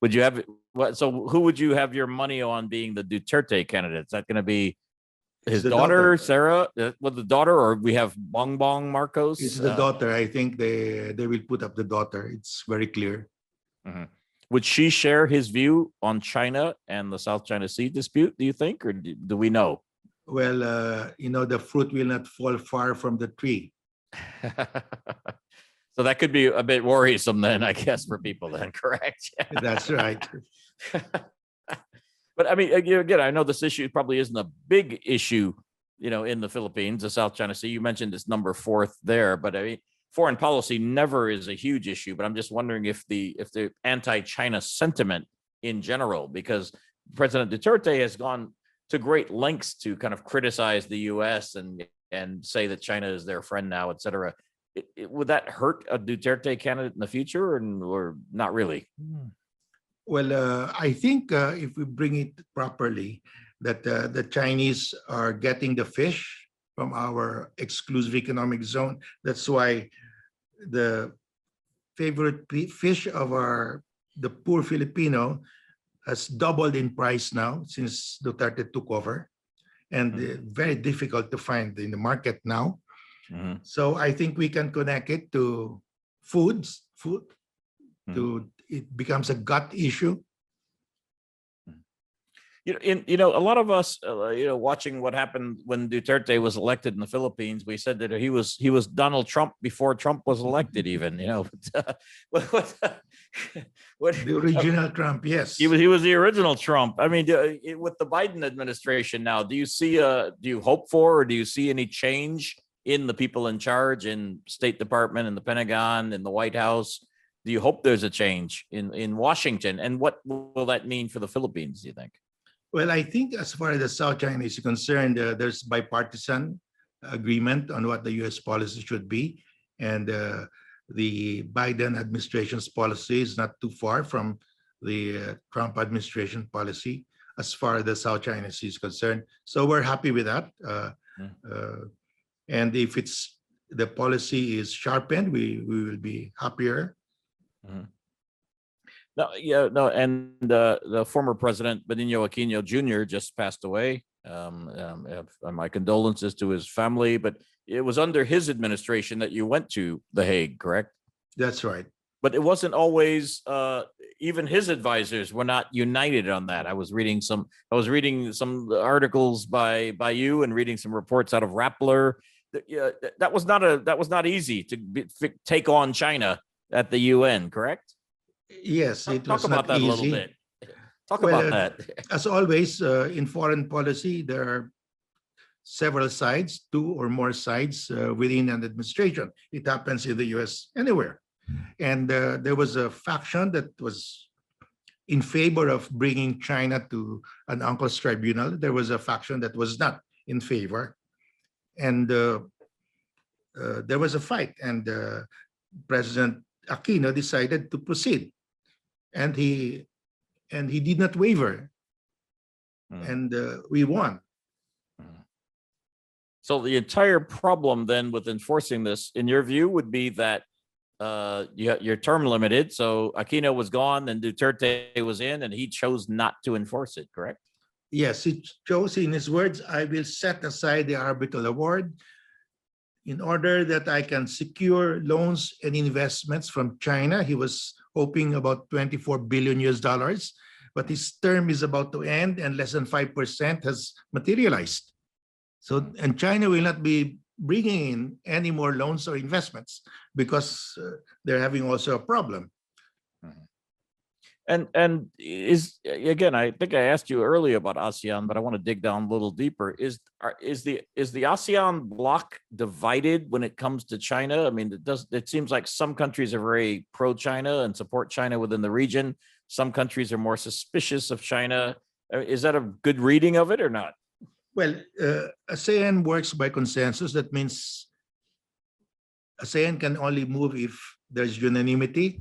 Would you have what? So who would you have your money on being the Duterte candidate? Is that going to be his the daughter, daughter. Sarah? With the daughter, or we have Bongbong Marcos? It's the daughter. I think they will put up the daughter. It's very clear. Mhm. Would she share his view on China and the South China Sea dispute, do you think, or do we know? Well, the fruit will not fall far from the tree. So that could be a bit worrisome then, I guess, for people then, correct? That's right. But I mean, again, I know this issue probably isn't a big issue, in the Philippines, the South China Sea. You mentioned it's number 4th there, but I mean, foreign policy never is a huge issue. But I'm just wondering if the anti-China sentiment in general, because President Duterte has gone to great lengths to kind of criticize the U.S. and say that China is their friend now, et cetera. Would that hurt a Duterte candidate in the future, or not really? Well, I think if we bring it properly, that the Chinese are getting the fish from our exclusive economic zone. That's why the favorite fish of the poor Filipino has doubled in price now since Duterte took over, and very difficult to find in the market now. Mhm. So I think we can connect it to food. It becomes a gut issue. A lot of us, watching what happened when Duterte was elected in the Philippines, we said that he was Donald Trump before Trump was elected, even. The original Trump, yes. He was the original Trump. I mean, with the Biden administration now, do you hope for, or do you see any change in the people in charge in State Department, in the Pentagon, in the White House? Do you hope there's a change in Washington? And what will that mean for the Philippines, do you think? Well, I think as far as the South China is concerned, there's bipartisan agreement on what the U.S. policy should be. And the Biden administration's policy is not too far from the Trump administration policy as far as the South China Sea is concerned. So we're happy with that. And if the policy is sharpened, we will be happier. Mhm. And the former president Benigno Aquino Jr. just passed away. My condolences to his family, but it was under his administration that you went to The Hague, correct? That's right. But it wasn't always. Even his advisors were not united on that. I was reading some articles by you and reading some reports out of Rappler. That was not easy to take on China at the UN, correct? Yes, it was Talk about not that easy. a little bit. Talk Well, about that. As always, in foreign policy, there are several sides, two or more sides within an administration. It happens in the US anywhere. And there was a faction that was in favor of bringing China to an UNCLOS tribunal. There was a faction that was not in favor. And there was a fight, and President Aquino decided to proceed. And he did not waver. And we won. So the entire problem then with enforcing this, in your view, would be that you're term limited. So Aquino was gone, and Duterte was in, and he chose not to enforce it, correct? Yes, he chose, in his words, I will set aside the arbitral award in order that I can secure loans and investments from China. He was hoping about $24 billion US, but his term is about to end and less than 5% has materialized. So, and China will not be bringing in any more loans or investments because they're having also a problem. And is, again, I think I asked you earlier about ASEAN, but I want to dig down a little deeper. Is the ASEAN bloc divided when it comes to China? I mean, it seems like some countries are very pro-China and support China within the region. Some countries are more suspicious of China. Is that a good reading of it or not? Well, ASEAN works by consensus. That means ASEAN can only move if there's unanimity.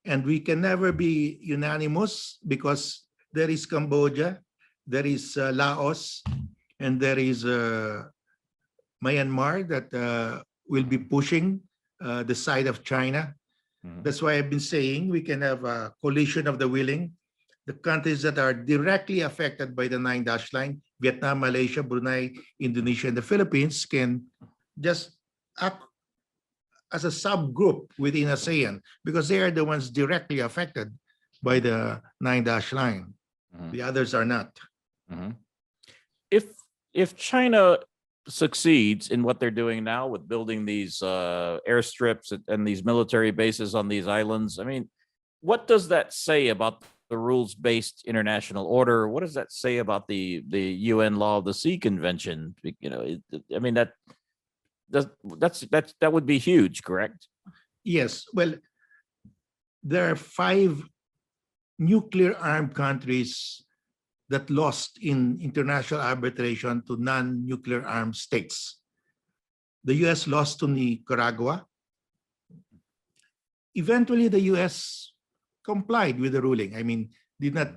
And we can never be unanimous because there is Cambodia, there is Laos, and there is Myanmar that will be pushing the side of China. That's why I've been saying we can have a coalition of the willing. The countries that are directly affected by the 9-dash line, Vietnam, Malaysia, Brunei, Indonesia, and the Philippines, can just act as a subgroup within ASEAN because they are the ones directly affected by the 9-dash line. The others are not. If China succeeds in what they're doing now with building these airstrips and these military bases on these islands, I mean, what does that say about the rules-based international order? What does that say about the UN Law of the Sea Convention? You know, I mean, that would be huge, correct? Yes. Well, there are 5 nuclear armed countries that lost in international arbitration to non-nuclear armed states. The US lost to Nicaragua. Eventually, the US complied with the ruling. I mean, did not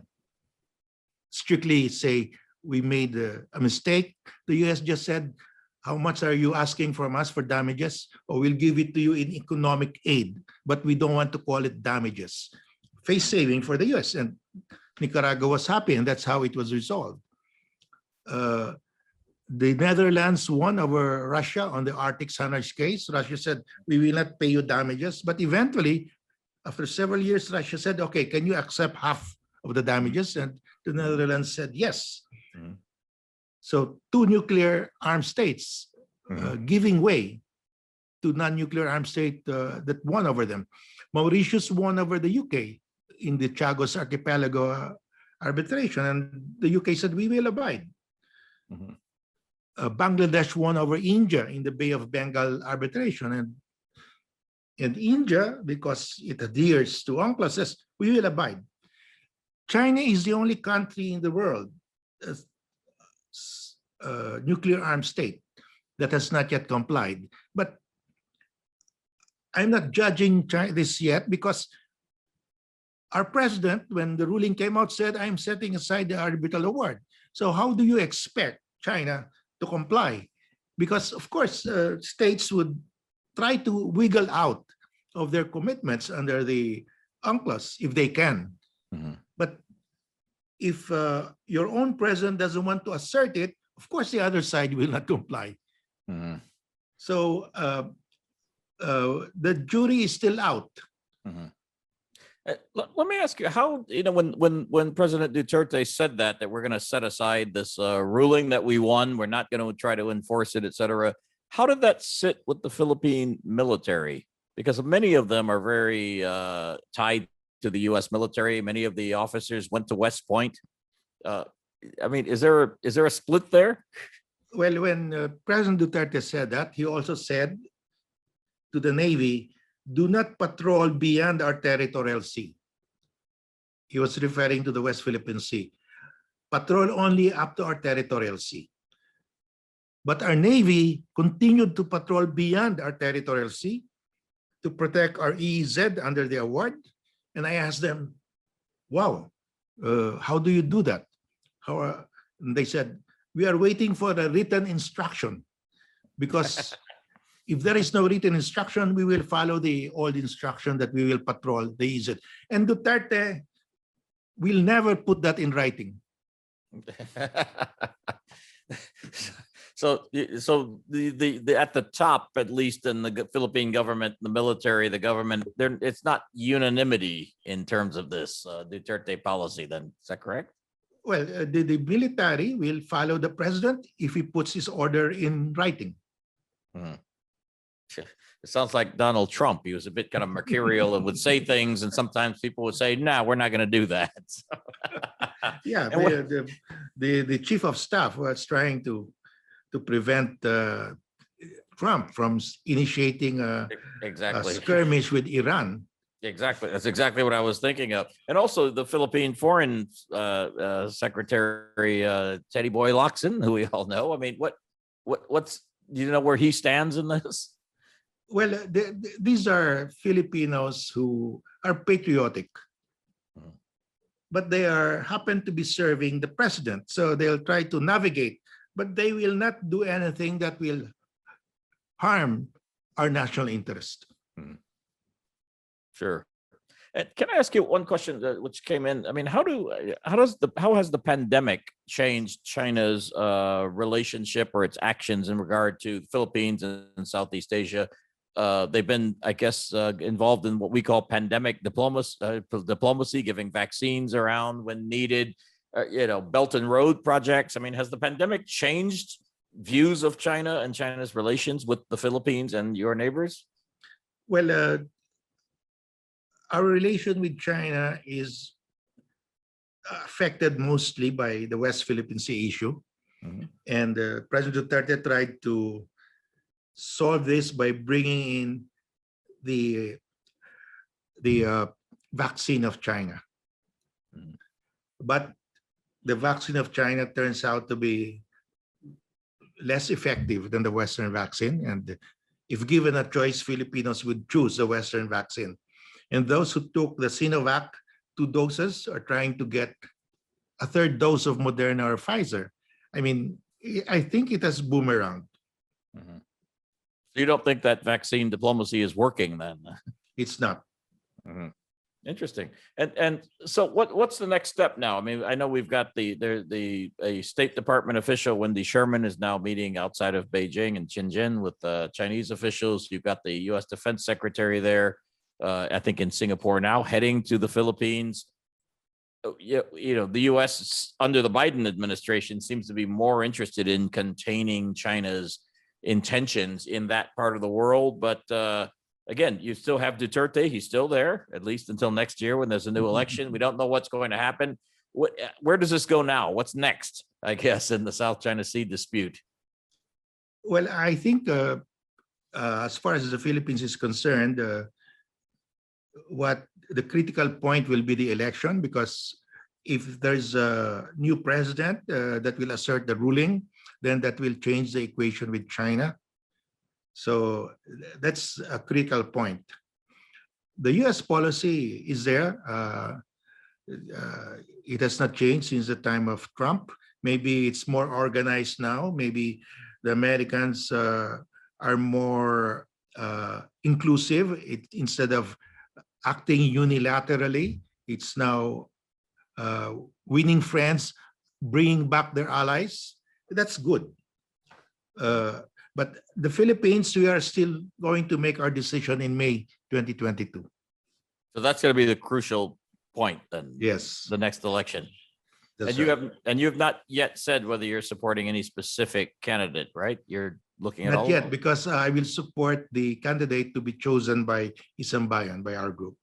strictly say we made a mistake. The US just said, how much are you asking from us for damages? Or we'll give it to you in economic aid, but we don't want to call it damages. Face saving for the US, and Nicaragua was happy, and that's how it was resolved. The Netherlands won over Russia on the Arctic Sunrise case. Russia said, we will not pay you damages, but eventually, after several years, Russia said, okay, can you accept half of the damages? And the Netherlands said yes. So 2 nuclear armed states giving way to non-nuclear armed state that won over them. Mauritius won over the UK in the Chagos Archipelago arbitration, and the UK said, we will abide. Bangladesh won over India in the Bay of Bengal arbitration, and India, because it adheres to UNCLOS, says, we will abide. China is the only country in the world, nuclear armed state, that has not yet complied. But I'm not judging this yet because our president, when the ruling came out, said, I'm setting aside the arbitral award. So how do you expect China to comply? Because, of course, states would try to wiggle out of their commitments under the UNCLOS if they can. But if your own president doesn't want to assert it, of course, the other side will not comply. So the jury is still out. Let me ask you, how, you know, when President Duterte said that we're going to set aside this ruling that we won, we're not going to try to enforce it, et cetera. How did that sit with the Philippine military? Because many of them are very tied to the U.S. military. Many of the officers went to West Point. I mean, is there a split there? Well, when President Duterte said that, he also said to the Navy, do not patrol beyond our territorial sea. He was referring to the West Philippine Sea. Patrol only up to our territorial sea. But our Navy continued to patrol beyond our territorial sea to protect our EEZ under the award. And I asked them, wow, how do you do that? And they said, we are waiting for the written instruction, because if there is no written instruction, we will follow the old instruction that we will patrol the EEZ. And Duterte will never put that in writing. So the at the top, at least in the Philippine government, the military, the government, it's not unanimity in terms of this Duterte policy. Then is that correct? Well, the military will follow the president if he puts his order in writing. It sounds like Donald Trump. He was a bit kind of mercurial and would say things, and sometimes people would say, "No, we're not going to do that." Yeah, the chief of staff was trying to prevent Trump from initiating a skirmish with Iran. Exactly. That's exactly what I was thinking of. And also the Philippine Foreign Secretary, Teddy Boy Locsin, who we all know. I mean, what's, do you know where he stands in this? Well, these are Filipinos who are patriotic, but they happen to be serving the president. So they'll try to navigate, but they will not do anything that will harm our national interest. Sure. And can I ask you one question which came in? I mean, how has the pandemic changed China's relationship or its actions in regard to the Philippines and Southeast Asia? They've been, I guess, involved in what we call pandemic diplomacy, giving vaccines around when needed, Belt and Road projects. I mean, has the pandemic changed views of China and China's relations with the Philippines and your neighbors? Well, our relation with China is affected mostly by the West Philippine Sea issue. And President Duterte tried to solve this by bringing in the vaccine of China. But the vaccine of China turns out to be less effective than the Western vaccine. And if given a choice, Filipinos would choose the Western vaccine. And those who took the Sinovac 2 doses are trying to get a 3rd dose of Moderna or Pfizer. I mean, I think it has boomeranged. So you don't think that vaccine diplomacy is working then? It's not. Interesting. And so what's the next step now? I mean, I know we've got a State Department official, Wendy Sherman, is now meeting outside of Beijing and Shenzhen with Chinese officials. You've got the U.S. Defense Secretary there, I think in Singapore now, heading to the Philippines. The U.S. under the Biden administration seems to be more interested in containing China's intentions in that part of the world. But again, you still have Duterte. He's still there, at least until next year when there's a new election. We don't know what's going to happen. Where does this go now? What's next, I guess, in the South China Sea dispute? Well, I think as far as the Philippines is concerned, what the critical point will be the election, because if there's a new president that will assert the ruling, then that will change the equation with China. So that's a critical point. The US policy is there. It has not changed since the time of Trump. Maybe it's more organized now. Maybe the Americans are more inclusive. Instead of acting unilaterally, it's now winning friends, bringing back their allies. That's good. But the Philippines, we are still going to make our decision in May 2022. So that's going to be the crucial point then. Yes. The next election. That's And you have not yet said whether you're supporting any specific candidate, right? You're looking at Not all yet, because I will support the candidate to be chosen by Isambayan, by our group.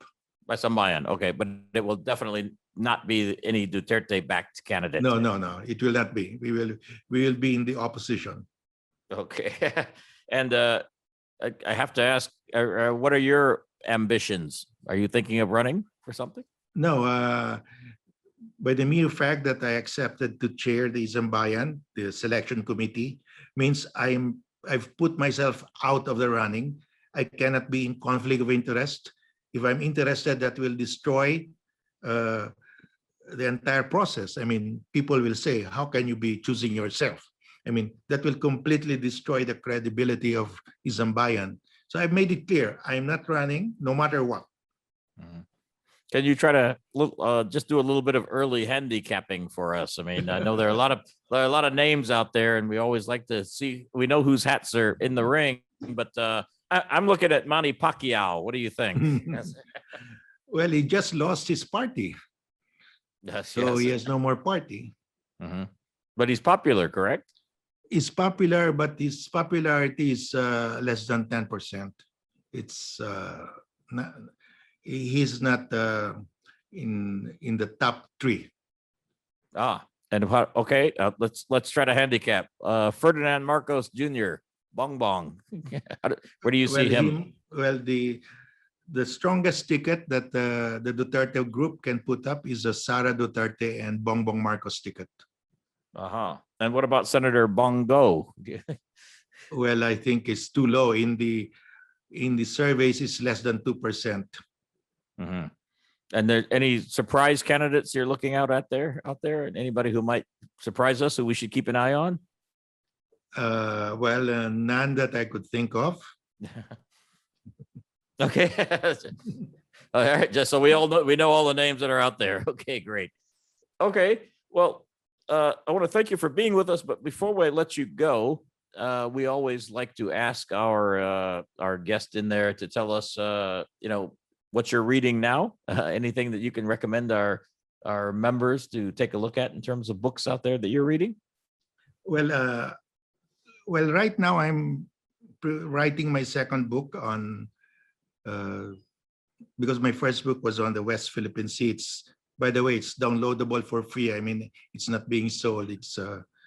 by some Mayan. Okay, but it will definitely not be any Duterte-backed candidate. No, no, no. It will not be. We will be in the opposition. Okay. And I have to ask, what are your ambitions? Are you thinking of running for something? No, by the mere fact that I accepted to chair the Zambayan, the selection committee, means I've put myself out of the running. I cannot be in conflict of interest. If I'm interested, that will destroy the entire process. I mean, people will say, how can you be choosing yourself? I mean, that will completely destroy the credibility of Zambayan. So I've made it clear, I'm not running no matter what. Can you try to just do a little bit of early handicapping for us? I mean, I know there are a lot of names out there, and we always like to see. We know whose hats are in the ring, but I'm looking at Manny Pacquiao. What do you think? Well, he just lost his party, Yes, so he yes. has no more party. But he's popular, correct? He's popular, but his popularity is less than 10%. It's not, he's not in the top 3. And okay, let's try to handicap Ferdinand Marcos Jr. Bong Bong. Where do you see him? The strongest ticket that the Duterte group can put up is a Sara Duterte and Bongbong Marcos ticket. And what about Senator Bongo? Well, I think it's too low. In the surveys, it's less than 2%. And there any surprise candidates you're looking out there? Anybody who might surprise us who we should keep an eye on? Well, none that I could think of. Okay. All right. Just so we know all the names that are out there. Okay, great. Okay. Well, I want to thank you for being with us. But before we let you go, we always like to ask our guest in there to tell us, what you're reading now. Anything that you can recommend our members to take a look at in terms of books out there that you're reading? Well, right now I'm writing my second book on. Because my first book was on the West Philippine Sea. By the way, it's downloadable for free. I mean, it's not being sold. It's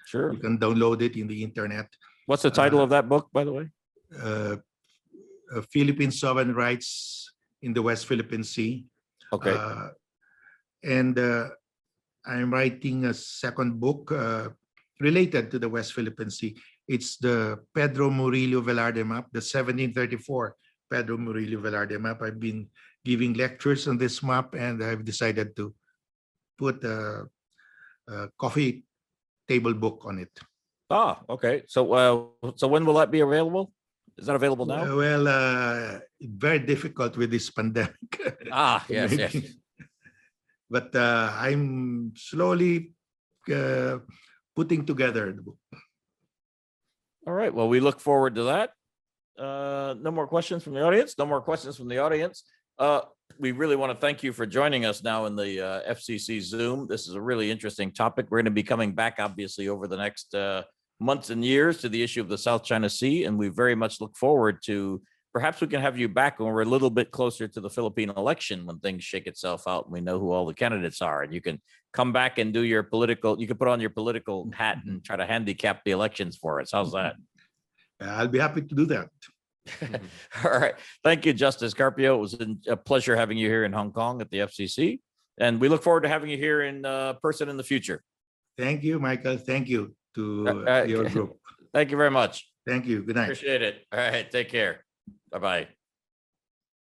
sure, you can download it in the internet. What's the title of that book, by the way? Philippine Sovereign Rights in the West Philippine Sea. Okay. And I'm writing a second book related to the West Philippine Sea. It's the Pedro Murillo Velarde map, the 1734 Pedro Murillo Velarde map. I've been giving lectures on this map, and I've decided to put a coffee table book on it. Okay. So when will that be available? Is that available now? Well, very difficult with this pandemic. Yes. But I'm slowly putting together the book. All right. Well, we look forward to that. No more questions from the audience. We really want to thank you for joining us now in the FCC Zoom. This is a really interesting topic. We're going to be coming back, obviously, over the next months and years to the issue of the South China Sea. And we very much look forward to perhaps we can have you back when we're a little bit closer to the Philippine election, when things shake itself out and we know who all the candidates are. And you can come back and do you can put on your political hat and try to handicap the elections for us. How's that? I'll be happy to do that. All right. Thank you, Justice Carpio. It was a pleasure having you here in Hong Kong at the FCC. And we look forward to having you here in person in the future. Thank you, Michael. Thank you to your group. Thank you very much. Thank you. Good night. Appreciate it. All right. Take care. Bye-bye.